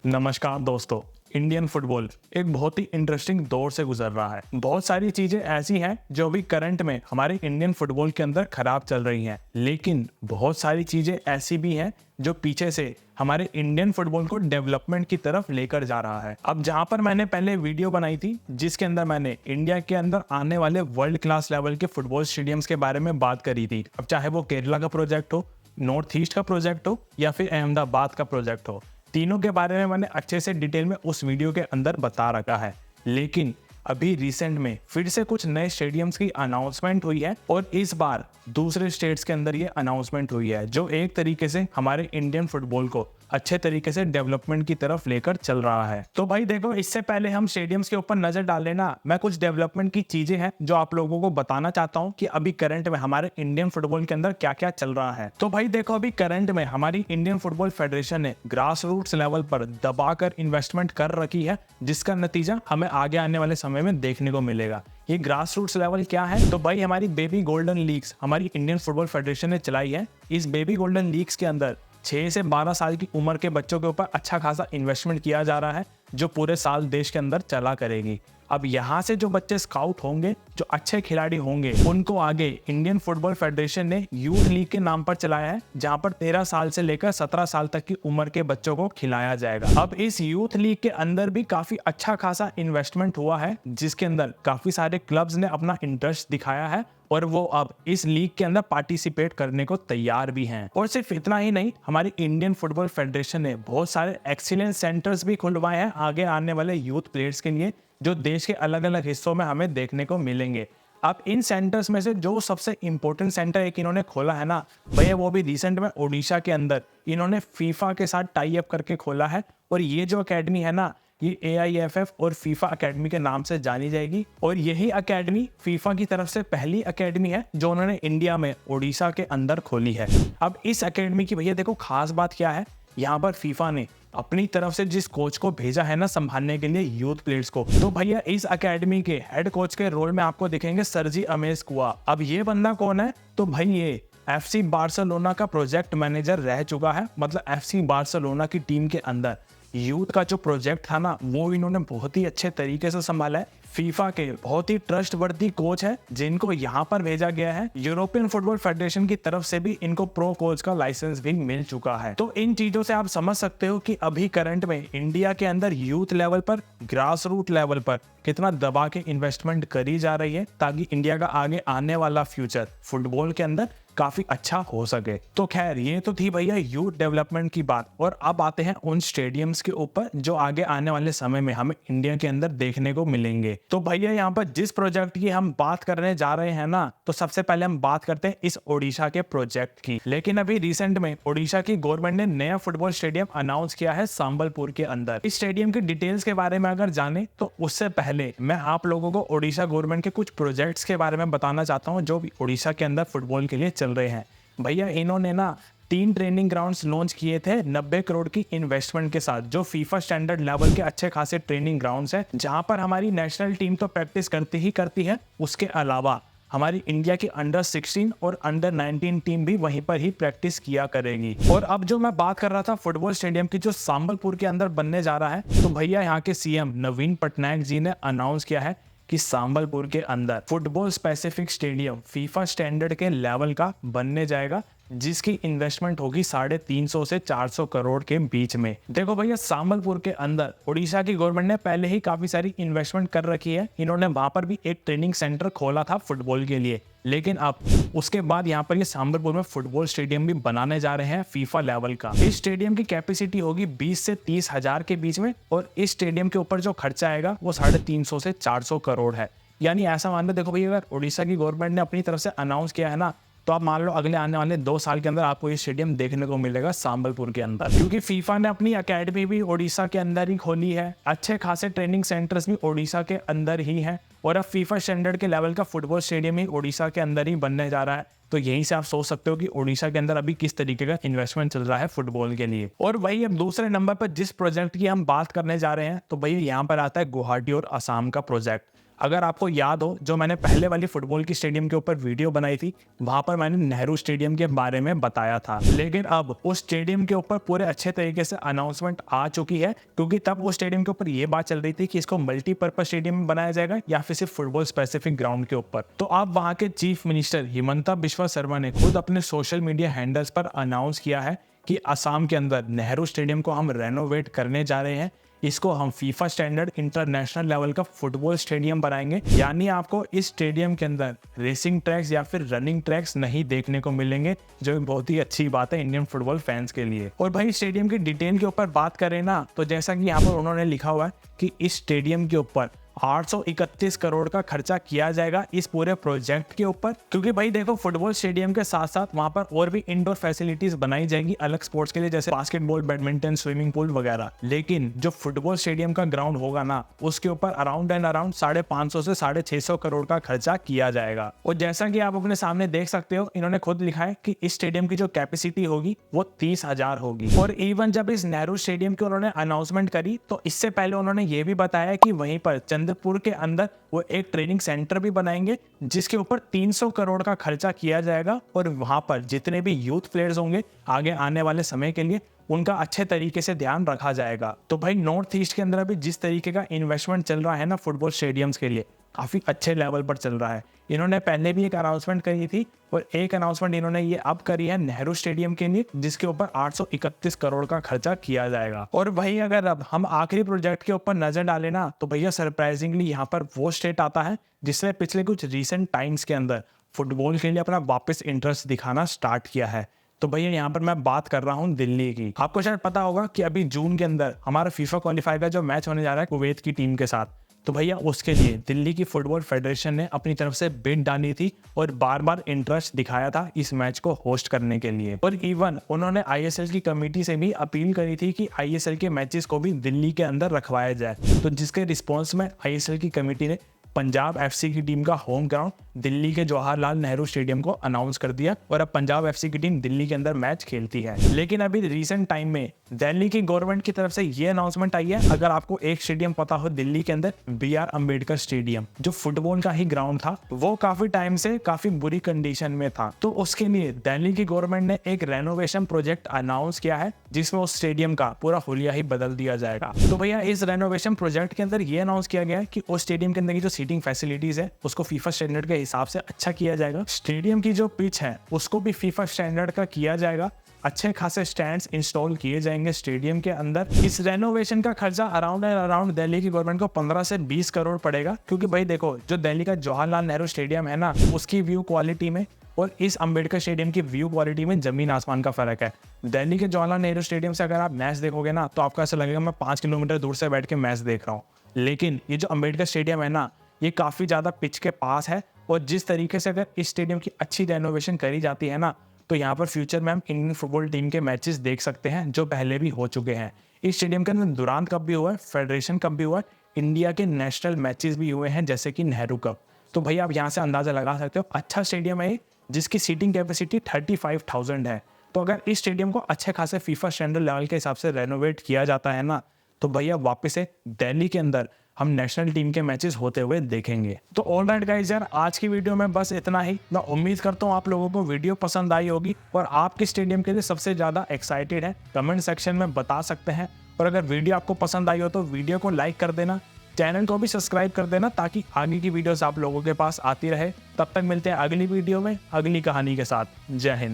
नमस्कार दोस्तों। Indian football एक बहुत ही इंटरेस्टिंग दौर से गुजर रहा है। बहुत सारी चीजें ऐसी हैं जो अभी करंट में हमारे इंडियन फुटबॉल के अंदर खराब चल रही हैं, लेकिन बहुत सारी चीजें ऐसी भी हैं जो पीछे से हमारे इंडियन फुटबॉल को डेवलपमेंट की तरफ लेकर जा रहा है। अब जहां पर मैंने पहले वीडियो बनाई थी जिसके अंदर मैंने इंडिया के अंदर आने वाले वर्ल्ड क्लास लेवल के फुटबॉल स्टेडियम्स के बारे में बात करी थी, अब चाहे वो केरला का प्रोजेक्ट हो, नॉर्थ ईस्ट का प्रोजेक्ट हो या फिर अहमदाबाद का प्रोजेक्ट हो, तीनों के बारे में मैंने अच्छे से डिटेल में उस वीडियो के अंदर बता रखा है। लेकिन अभी रिसेंट में फिर से कुछ नए स्टेडियम्स की अनाउंसमेंट हुई है और इस बार दूसरे स्टेट्स के अंदर ये अनाउंसमेंट हुई है जो एक तरीके से हमारे इंडियन फुटबॉल को अच्छे तरीके से डेवलपमेंट की तरफ लेकर चल रहा है। तो भाई देखो, इससे पहले हम स्टेडियम्स के ऊपर नजर डाल लेना, मैं कुछ डेवलपमेंट की चीजें हैं जो आप लोगों को बताना चाहता हूं कि अभी करंट में हमारे इंडियन फुटबॉल के अंदर क्या क्या चल रहा है। तो भाई देखो, अभी करंट में हमारी इंडियन फुटबॉल फेडरेशन ने ग्रास रूट्स लेवल पर दबाकर इन्वेस्टमेंट कर रखी है, जिसका नतीजा हमें आगे आने वाले समय में देखने को मिलेगा। ये ग्रास रूट्स लेवल क्या है? तो भाई हमारी बेबी गोल्डन लीग्स हमारी इंडियन फुटबॉल फेडरेशन ने चलाई है। इस बेबी गोल्डन लीग्स के अंदर 6 से 12 साल की उम्र के बच्चों के ऊपर अच्छा खासा इन्वेस्टमेंट किया जा रहा है जो पूरे साल देश के अंदर चला करेगी। अब यहाँ से जो बच्चे स्काउट होंगे, जो अच्छे खिलाड़ी होंगे, उनको आगे इंडियन फुटबॉल फेडरेशन ने यूथ लीग के नाम पर चलाया है, जहाँ पर 13 साल से लेकर 17 साल तक की उम्र के बच्चों को खिलाया जाएगा। अब इस यूथ लीग के अंदर भी काफी अच्छा खासा इन्वेस्टमेंट हुआ है, जिसके अंदर काफी सारे क्लब्स ने अपना इंटरेस्ट दिखाया है और वो अब इस लीग के अंदर पार्टिसिपेट करने को तैयार भी हैं। और सिर्फ इतना ही नहीं, हमारी इंडियन फुटबॉल फेडरेशन ने बहुत सारे एक्सीलेंस सेंटर्स भी खुलवाए हैं आगे आने वाले यूथ प्लेयर्स के लिए, जो देश के अलग अलग हिस्सों में हमें देखने को मिलेंगे। अब इन सेंटर्स में से जो सबसे इंपॉर्टेंट सेंटर एक इन्होंने खोला है ना भैया, वो भी रिसेंट में ओडिशा के अंदर इन्होंने फीफा के साथ टाई अप करके खोला है। और ये जो अकेडमी है ना, ये AIFF और फीफा अकेडमी के नाम से जानी जाएगी। और यही अकेडमी फीफा की तरफ से पहली अकेडमी है जो उन्होंने इंडिया में ओडिशा के अंदर खोली है। अब इस अकेडमी की भैया देखो खास बात क्या है, यहाँ पर फीफा ने अपनी तरफ से जिस कोच को भेजा है ना संभालने के लिए यूथ प्लेयर्स को, तो भैया इस अकेडमी के हेड कोच के रोल में आपको दिखेंगे सरजी अमेस्कुआ। अब ये बंदा कौन है? तो भाई ये FC बार्सिलोना का प्रोजेक्ट मैनेजर रह चुका है। मतलब FC बार्सिलोना की टीम के अंदर यूथ का जो प्रोजेक्ट था ना, वो इन्होंने बहुत ही अच्छे तरीके से संभाला है। फीफा के बहुत ही ट्रस्टवर्दी कोच है जिनको यहाँ पर भेजा गया है। यूरोपियन फुटबॉल फेडरेशन की तरफ से भी इनको प्रो कोच का लाइसेंस भी मिल चुका है। तो इन चीजों से आप समझ सकते हो कि अभी करंट में इंडिया के अंदर यूथ लेवल पर, ग्रास रूट लेवल पर कितना दबा के इन्वेस्टमेंट करी जा रही है ताकि इंडिया का आगे आने वाला फ्यूचर फुटबॉल के अंदर काफी अच्छा हो सके। तो खैर, ये तो थी भैया यूथ डेवलपमेंट की बात। और अब आते हैं उन स्टेडियम्स के ऊपर जो आगे आने वाले समय में हमें इंडिया के अंदर देखने को मिलेंगे। तो भैया यहाँ पर जिस प्रोजेक्ट की हम बात करने जा रहे हैं ना, तो सबसे पहले हम बात करते हैं इस ओडिशा के प्रोजेक्ट की। लेकिन अभी रिसेंट में ओडिशा की गवर्नमेंट ने नया फुटबॉल स्टेडियम अनाउंस किया है संबलपुर के अंदर। इस स्टेडियम की डिटेल्स के बारे में अगर जाने, तो उससे पहले मैं आप लोगों को ओडिशा गवर्नमेंट के कुछ प्रोजेक्ट्स के बारे में बताना चाहता हूँ जो भी ओडिशा के अंदर फुटबॉल के लिए चल रहे हैं। भैया इन्होंने ना 3 ट्रेनिंग ग्राउंड्स लॉन्च किए थे 90 करोड़ की इन्वेस्टमेंट के साथ, जो फीफा स्टैंडर्ड लेवल के अच्छे खासे ट्रेनिंग ग्राउंड्स हैं, जहां पर हमारी नेशनल टीम तो प्रैक्टिस करती है, उसके अलावा हमारी इंडिया की अंडर 16 और अंडर 19 टीम भी वहीं पर ही प्रैक्टिस किया करेगी। और अब जो मैं बात कर रहा था फुटबॉल स्टेडियम की जो संबलपुर के अंदर बनने जा रहा है, तो भैया यहाँ के CM नवीन पटनायक जी ने अनाउंस किया है कि संबलपुर के अंदर football specific stadium FIFA standard के लेवल का बनने जाएगा, जिसकी इन्वेस्टमेंट होगी 350 से 400 करोड़ के बीच में। देखो भैया, संबलपुर के अंदर उड़ीसा की गवर्नमेंट ने पहले ही काफी सारी इन्वेस्टमेंट कर रखी है। इन्होंने वहां पर भी एक ट्रेनिंग सेंटर खोला था फुटबॉल के लिए, लेकिन अब उसके बाद यहाँ पर ये संबलपुर में फुटबॉल स्टेडियम भी बनाने जा रहे हैं फीफा लेवल का। इस स्टेडियम की कैपेसिटी होगी 20 से 30 हजार के बीच में, और इस स्टेडियम के ऊपर जो खर्चा आएगा वो 350 से 400 करोड़ है। यानी ऐसा मान लो, देखो भैया, अगर उड़ीसा की गवर्नमेंट ने अपनी तरफ से अनाउंस किया है ना, तो आप मान लो अगले आने वाले 2 साल के अंदर आपको ये स्टेडियम देखने को मिलेगा संबलपुर के अंदर, क्योंकि फीफा ने अपनी अकेडमी भी ओडिशा के अंदर ही खोली है। अच्छे खासे ट्रेनिंग सेंटर्स भी ओडिशा के अंदर ही हैं, और अब फीफा स्टैंडर्ड के लेवल का फुटबॉल स्टेडियम ही ओडिशा के अंदर ही बनने जा रहा है। तो यहीं से आप सोच सकते हो कि ओडिशा के अंदर अभी किस तरीके का इन्वेस्टमेंट चल रहा है फुटबॉल के लिए। और वही अब दूसरे नंबर पर जिस प्रोजेक्ट की हम बात करने जा रहे हैं, तो भाई यहाँ पर आता है गुवाहाटी और असम का प्रोजेक्ट। अगर आपको याद हो, जो मैंने पहले वाली फुटबॉल की स्टेडियम के ऊपर वीडियो बनाई थी, वहां पर मैंने नेहरू स्टेडियम के बारे में बताया था। लेकिन अब उस स्टेडियम के ऊपर पूरे अच्छे तरीके से अनाउंसमेंट आ चुकी है, क्योंकि तब उस स्टेडियम के ऊपर ये बात चल रही थी कि इसको मल्टीपर्पज स्टेडियम में बनाया जाएगा या फिर सिर्फ फुटबॉल स्पेसिफिक ग्राउंड के ऊपर। तो अब वहां के चीफ मिनिस्टर हिमंता बिस्वा शर्मा ने खुद अपने सोशल मीडिया हैंडल्स पर अनाउंस किया है कि असम के अंदर नेहरू स्टेडियम को हम रेनोवेट करने जा रहे हैं। इसको हम फीफा स्टैंडर्ड इंटरनेशनल लेवल का फुटबॉल स्टेडियम बनाएंगे, यानी आपको इस स्टेडियम के अंदर रेसिंग ट्रैक्स या फिर रनिंग ट्रैक्स नहीं देखने को मिलेंगे, जो बहुत ही अच्छी बात है इंडियन फुटबॉल फैंस के लिए। और भाई स्टेडियम की डिटेल के ऊपर बात करें ना, तो जैसा कि यहाँ पर उन्होंने लिखा हुआ है कि इस स्टेडियम के ऊपर 831 करोड़ का खर्चा किया जाएगा इस पूरे प्रोजेक्ट के ऊपर। क्योंकि भाई देखो, फुटबॉल स्टेडियम के साथ साथ वहां पर और भी इंडोर फैसिलिटीज बनाई जाएंगी अलग स्पोर्ट्स के लिए, जैसे बास्केटबॉल, बैडमिंटन, स्विमिंग पूल वगैरह। लेकिन जो फुटबॉल स्टेडियम का ग्राउंड होगा ना, उसके ऊपर अराउंड 550 से 650 करोड़ का खर्चा किया जाएगा। और जैसा कि आप अपने सामने देख सकते हो, इन्होंने खुद लिखा है कि इस स्टेडियम की जो कैपेसिटी होगी वो 30,000 होगी। और इवन जब इस नेहरू स्टेडियम की उन्होंने अनाउंसमेंट करी, तो इससे पहले उन्होंने ये भी बताया कि वहीं पर चंद्रपुर के अंदर वो एक ट्रेनिंग सेंटर भी बनाएंगे, जिसके ऊपर 300 करोड़ का खर्चा किया जाएगा। और वहां पर जितने भी यूथ प्लेयर्स होंगे आगे आने वाले समय के लिए, उनका अच्छे तरीके से ध्यान रखा जाएगा। तो भाई नॉर्थ ईस्ट के अंदर अभी जिस तरीके का इन्वेस्टमेंट चल रहा है ना फुटबॉल स्टेडियम्स के लिए, काफी अच्छे लेवल पर चल रहा है। इन्होंने पहले भी एक अनाउंसमेंट करी थी, और एक अनाउंसमेंट इन्होंने ये अब करी है नेहरू स्टेडियम के लिए, जिसके ऊपर 831 करोड़ का खर्चा किया जाएगा। और वहीं अगर अब हम आखिरी प्रोजेक्ट के ऊपर नजर डालें ना, तो भैया सरप्राइजिंगली यहाँ पर वो स्टेट आता है जिसने पिछले कुछ रीसेंट टाइम्स के अंदर फुटबॉल के लिए अपना वापस इंटरेस्ट दिखाना स्टार्ट किया है। तो भैया यहाँ पर मैं बात कर रहा हूँ दिल्ली की। आपको शायद पता होगा कि अभी जून के अंदर हमारा फीफा क्वालिफायर का जो मैच होने जा रहा है कुवैत की टीम के साथ, तो भैया उसके लिए दिल्ली की फुटबॉल फेडरेशन ने अपनी तरफ से बिड डाली थी और बार बार इंटरेस्ट दिखाया था इस मैच को होस्ट करने के लिए। और इवन उन्होंने आईएसएल की कमेटी से भी अपील करी थी कि आईएसएल के मैचेस को भी दिल्ली के अंदर रखवाया जाए। तो जिसके रिस्पॉन्स में आईएसएल की कमेटी ने पंजाब एफसी की टीम का होम ग्राउंड दिल्ली के जवाहरलाल नेहरू स्टेडियम को अनाउंस कर दिया, और अब पंजाब एफसी की टीम दिल्ली के अंदर मैच खेलती है। लेकिन अभी रिसेंट टाइम में दिल्ली की गवर्नमेंट की तरफ से ये अनाउंसमेंट आई है, अगर आपको एक स्टेडियम पता हो दिल्ली के अंदर, BR अम्बेडकर स्टेडियम, जो फुटबॉल का ही ग्राउंड था, वो काफी टाइम से काफी बुरी कंडीशन में था। तो उसके लिए दिल्ली की गवर्नमेंट ने एक रेनोवेशन प्रोजेक्ट अनाउंस किया है, जिसमें उस स्टेडियम का पूरा हुलिया ही बदल दिया जाएगा। तो भैया इस रेनोवेशन प्रोजेक्ट के अंदर ये अनाउंस किया गया है कि उस स्टेडियम के अंदर की जो सीटिंग फैसिलिटीज है उसको फीफा स्टैंडर्ड के हिसाब से अच्छा किया जाएगा। स्टेडियम की जो पिच है उसको भी फीफा स्टैंडर्ड का किया जाएगा। अच्छे खासे स्टैंड्स इंस्टॉल किए जाएंगे स्टेडियम के अंदर। इस रेनोवेशन का खर्चा अराउंड दिल्ली की गवर्नमेंट को 15 से 20 करोड़ पड़ेगा, क्योंकि भाई देखो, जो दिल्ली का जवाहरलाल नेहरू स्टेडियम है ना, उसकी व्यू क्वालिटी में और इस अम्बेडकर स्टेडियम की व्यू क्वालिटी में जमीन आसमान का फर्क है। दिल्ली के जवाहरलाल नेहरू स्टेडियम से अगर आप मैच देखोगे ना, तो आपको ऐसा लगेगा मैं 5 किलोमीटर दूर से बैठ के मैच देख रहा हूँ। लेकिन ये जो अम्बेडकर स्टेडियम है ना, ये काफ़ी ज़्यादा पिच के पास है, और जिस तरीके से अगर इस स्टेडियम की अच्छी रेनोवेशन करी जाती है ना, तो यहाँ पर फ्यूचर में हम इंडियन फुटबॉल टीम के मैचेस देख सकते हैं, जो पहले भी हो चुके हैं। इस स्टेडियम के अंदर दुरांत कप भी हुआ है, फेडरेशन कप भी हुआ है, इंडिया के नेशनल मैचेस भी हुए हैं, जैसे कि नेहरू कप। तो भाई आप यहाँ से अंदाज़ा लगा सकते हो, अच्छा स्टेडियम है जिसकी सीटिंग कैपेसिटी 35,000 है। तो अगर इस स्टेडियम को अच्छे खासे फीफा स्टैंडर्ड लेवल के हिसाब से रेनोवेट किया जाता है ना, तो भैया वापस से दिल्ली के अंदर हम नेशनल टीम के मैचेस होते हुए देखेंगे। तो ऑल राइट गाइस यार, आज की वीडियो में बस इतना ही। मैं उम्मीद करता हूँ आप लोगों को वीडियो पसंद आई होगी, और आप किस स्टेडियम के लिए सबसे ज़्यादा एक्साइटेड हैं कमेंट सेक्शन में बता सकते हैं। और अगर वीडियो आपको पसंद आई हो तो वीडियो को लाइक कर देना, चैनल को भी सब्सक्राइब कर देना, ताकि आगे की वीडियोस आप लोगों के पास आती रहे। तब तक मिलते हैं अगली वीडियो में अगली कहानी के साथ। जय हिंद।